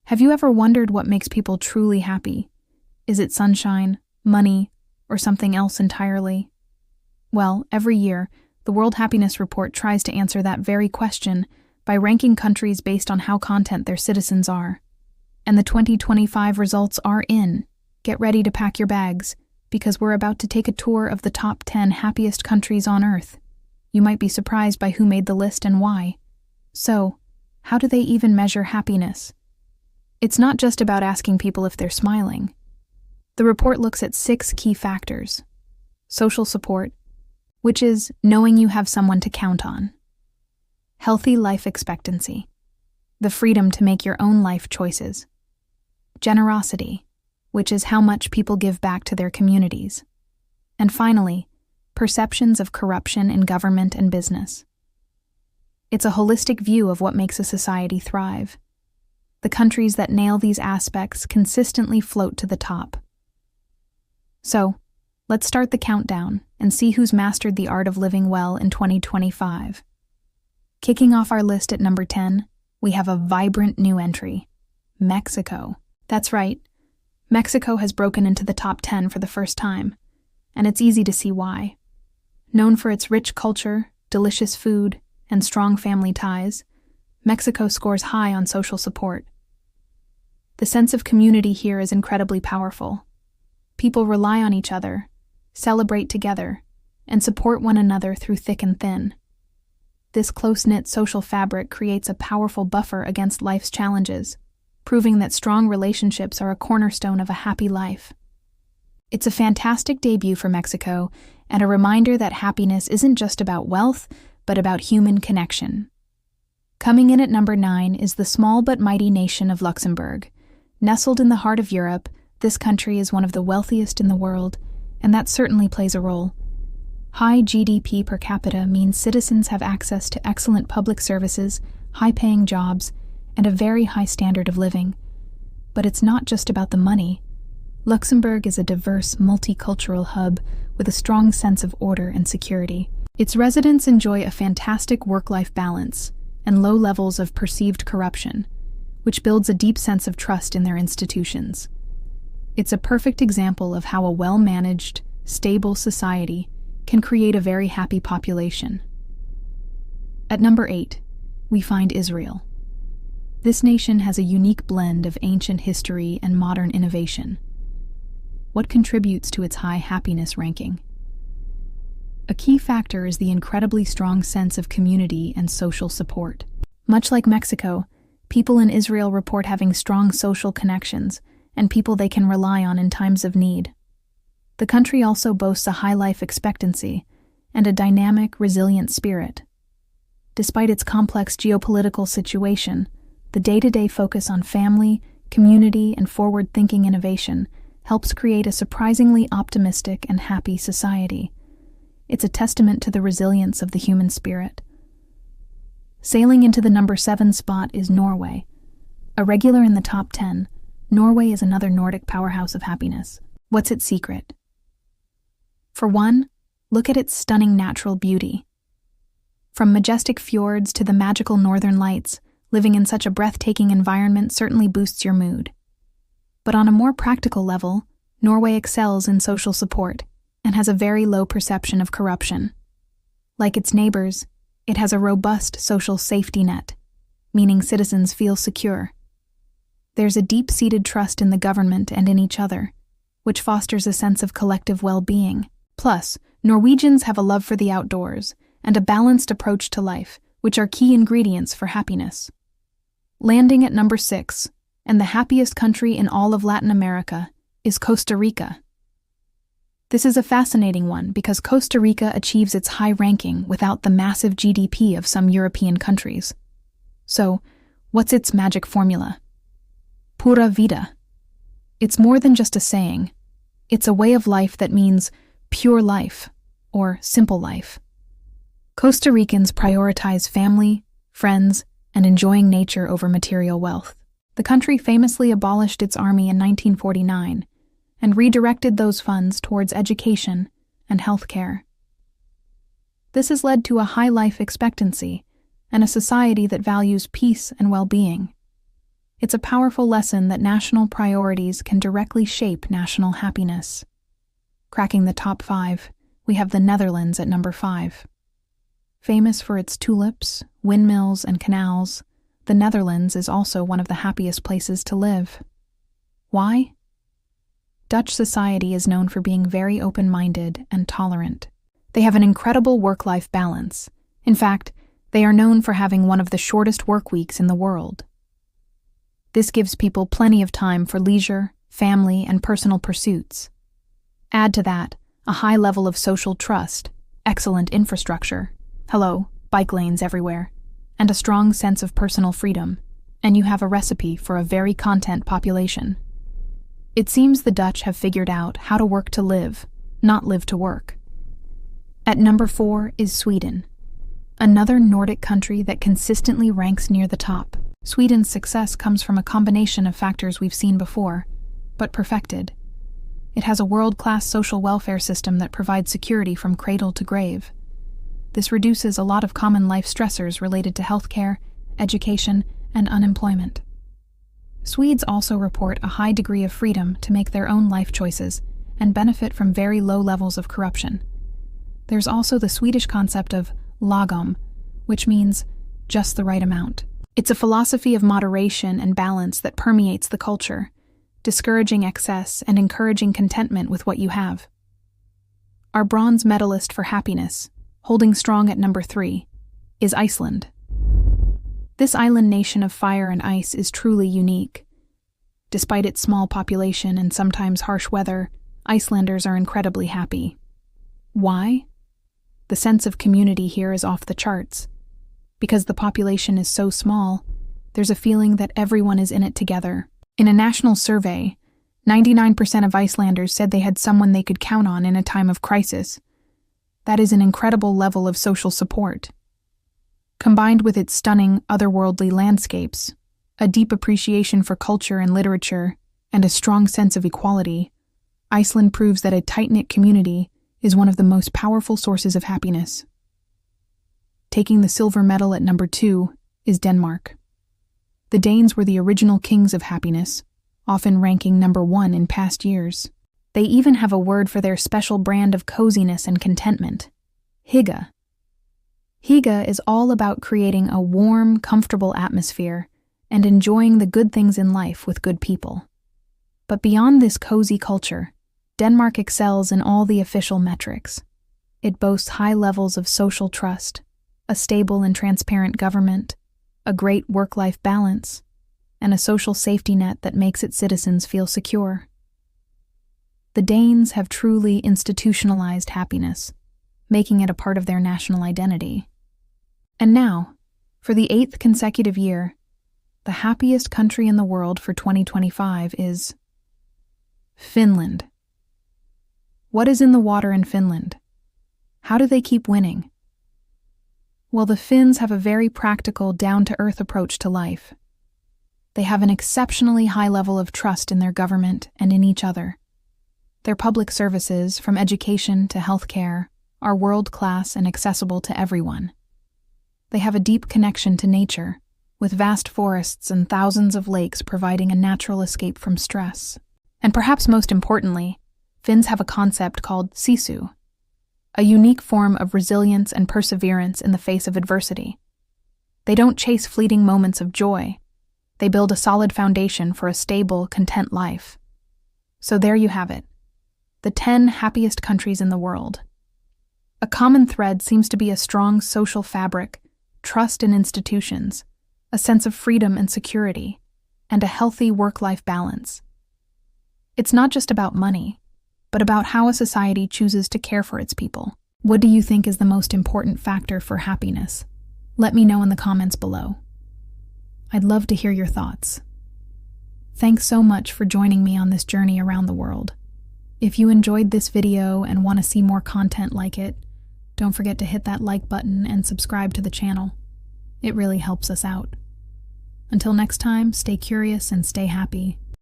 Have you ever wondered what makes people truly happy? Is it sunshine, money, or something else entirely? Well, every year, the World Happiness Report tries to answer that very question by ranking countries based on how content their citizens are. And the 2025 results are in. Get ready to pack your bags, because we're about to take a tour of the top 10 happiest countries on Earth. You might be surprised by who made the list and why. So, how do they even measure happiness? It's not just about asking people if they're smiling. The report looks at 6 key factors. Social support, which is knowing you have someone to count on. Healthy life expectancy, the freedom to make your own life choices. Generosity, which is how much people give back to their communities. And finally, perceptions of corruption in government and business. It's a holistic view of what makes a society thrive. The countries that nail these aspects consistently float to the top. So, let's start the countdown and see who's mastered the art of living well in 2025. Kicking off our list at number 10, we have a vibrant new entry, Mexico. That's right, Mexico has broken into the top 10 for the first time, and it's easy to see why. Known for its rich culture, delicious food, and strong family ties, Mexico scores high on social support. The sense of community here is incredibly powerful. People rely on each other, celebrate together, and support one another through thick and thin. This close-knit social fabric creates a powerful buffer against life's challenges, proving that strong relationships are a cornerstone of a happy life. It's a fantastic debut for Mexico, and a reminder that happiness isn't just about wealth, but about human connection. Coming in at number 9 is the small but mighty nation of Luxembourg. Nestled in the heart of Europe, this country is one of the wealthiest in the world, and that certainly plays a role. High GDP per capita means citizens have access to excellent public services, high-paying jobs, and a very high standard of living. But it's not just about the money. Luxembourg is a diverse, multicultural hub with a strong sense of order and security. Its residents enjoy a fantastic work-life balance and low levels of perceived corruption, which builds a deep sense of trust in their institutions. It's a perfect example of how a well-managed, stable society can create a very happy population. At number 8, we find Israel. This nation has a unique blend of ancient history and modern innovation. What contributes to its high happiness ranking? A key factor is the incredibly strong sense of community and social support. Much like Mexico, people in Israel report having strong social connections and people they can rely on in times of need. The country also boasts a high life expectancy and a dynamic, resilient spirit. Despite its complex geopolitical situation, the day-to-day focus on family, community, and forward-thinking innovation helps create a surprisingly optimistic and happy society. It's a testament to the resilience of the human spirit. Sailing into the number 7 spot is Norway. A regular in the top 10, Norway is another Nordic powerhouse of happiness. What's its secret? For one, look at its stunning natural beauty. From majestic fjords to the magical northern lights, living in such a breathtaking environment certainly boosts your mood. But on a more practical level, Norway excels in social support and has a very low perception of corruption. Like its neighbors, it has a robust social safety net, meaning citizens feel secure. There's a deep-seated trust in the government and in each other, which fosters a sense of collective well-being. Plus, Norwegians have a love for the outdoors and a balanced approach to life, which are key ingredients for happiness. Landing at number 6, and the happiest country in all of Latin America, is Costa Rica. This is a fascinating one because Costa Rica achieves its high ranking without the massive GDP of some European countries. So, what's its magic formula? Pura vida. It's more than just a saying. It's a way of life that means pure life, or simple life. Costa Ricans prioritize family, friends, and enjoying nature over material wealth. The country famously abolished its army in 1949 and redirected those funds towards education and health care. This has led to a high life expectancy and a society that values peace and well-being. It's a powerful lesson that national priorities can directly shape national happiness. Cracking the top 5, we have the Netherlands at number 5. Famous for its tulips, windmills, and canals, the Netherlands is also one of the happiest places to live. Why? Dutch society is known for being very open-minded and tolerant. They have an incredible work-life balance. In fact, they are known for having one of the shortest work weeks in the world. This gives people plenty of time for leisure, family, and personal pursuits. Add to that a high level of social trust, excellent infrastructure, bike lanes everywhere, and a strong sense of personal freedom, and you have a recipe for a very content population. It seems the Dutch have figured out how to work to live, not live to work. At number 4 is Sweden, another Nordic country that consistently ranks near the top. Sweden's success comes from a combination of factors we've seen before, but perfected. It has a world-class social welfare system that provides security from cradle to grave. This reduces a lot of common life stressors related to healthcare, education, and unemployment. Swedes also report a high degree of freedom to make their own life choices and benefit from very low levels of corruption. There's also the Swedish concept of lagom, which means just the right amount. It's a philosophy of moderation and balance that permeates the culture, discouraging excess and encouraging contentment with what you have. Our bronze medalist for happiness, holding strong at number 3, is Iceland. This island nation of fire and ice is truly unique. Despite its small population and sometimes harsh weather, Icelanders are incredibly happy. Why? The sense of community here is off the charts. Because the population is so small, there's a feeling that everyone is in it together. In a national survey, 99% of Icelanders said they had someone they could count on in a time of crisis. That is an incredible level of social support. Combined with its stunning, otherworldly landscapes, a deep appreciation for culture and literature, and a strong sense of equality, Iceland proves that a tight-knit community is one of the most powerful sources of happiness. Taking the silver medal at number 2 is Denmark. The Danes were the original kings of happiness, often ranking number 1 in past years. They even have a word for their special brand of coziness and contentment: hygge. Hygge is all about creating a warm, comfortable atmosphere and enjoying the good things in life with good people. But beyond this cozy culture, Denmark excels in all the official metrics. It boasts high levels of social trust, a stable and transparent government, a great work-life balance, and a social safety net that makes its citizens feel secure. The Danes have truly institutionalized happiness, making it a part of their national identity. And now, for the 8th consecutive year, the happiest country in the world for 2025 is Finland. What is in the water in Finland? How do they keep winning? Well, the Finns have a very practical, down-to-earth approach to life. They have an exceptionally high level of trust in their government and in each other. Their public services, from education to healthcare, are world-class and accessible to everyone. They have a deep connection to nature, with vast forests and thousands of lakes providing a natural escape from stress. And perhaps most importantly, Finns have a concept called sisu, a unique form of resilience and perseverance in the face of adversity. They don't chase fleeting moments of joy. They build a solid foundation for a stable, content life. So there you have it, the 10 happiest countries in the world. A common thread seems to be a strong social fabric, trust in institutions, a sense of freedom and security, and a healthy work-life balance. It's not just about money, but about how a society chooses to care for its people. What do you think is the most important factor for happiness? Let me know in the comments below. I'd love to hear your thoughts. Thanks so much for joining me on this journey around the world. If you enjoyed this video and want to see more content like it, don't forget to hit that like button and subscribe to the channel. It really helps us out. Until next time, stay curious and stay happy.